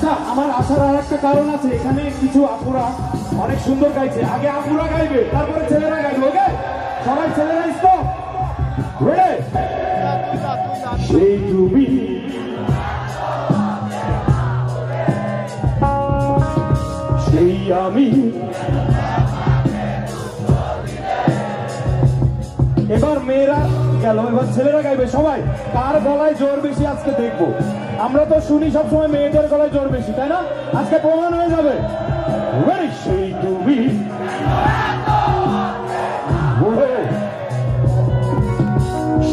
আচ্ছা, আমার আসার আর একটা কারণ আছে, এখানে কিছু আপুরা অনেক সুন্দর গাইছে। আগে আপুরা গাইবে, তারপরে ছেলেরা গাইবে। ওকে, সবাই ছেলেরা ইস্তো রেডি। সেই তুমি সেই আমি, এবার মেয়েরা গেল, এবার ছেলেরা গাইবে। সবাই কার গলায় জোর বেশি আজকে দেখবো। আমরা তো শুনি সবসময় মেয়েদের গলায় জোর বেশি, তাই না? আজকে প্রমাণ হয়ে যাবে। সেই তুমি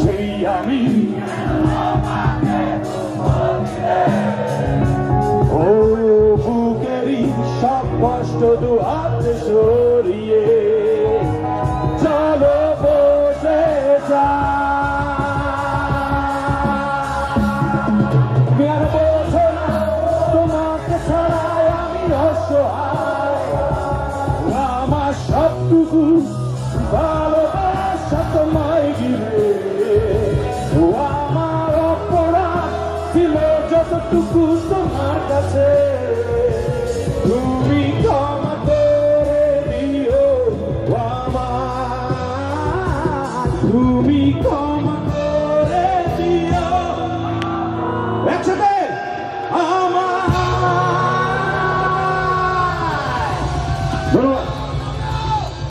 সেই আমি, ও বুকেরই সব কষ্ট দু হাতে সরিয়ে চলো বসে যা। আর বোঝো না তোমাকে ছাড়াই আমি অসহায়, আমার সবটুকু ভালোবাসা তোমায় ঘিরে। ও আমার অপরাধ ছিল যতটুকু তোমার কাছে।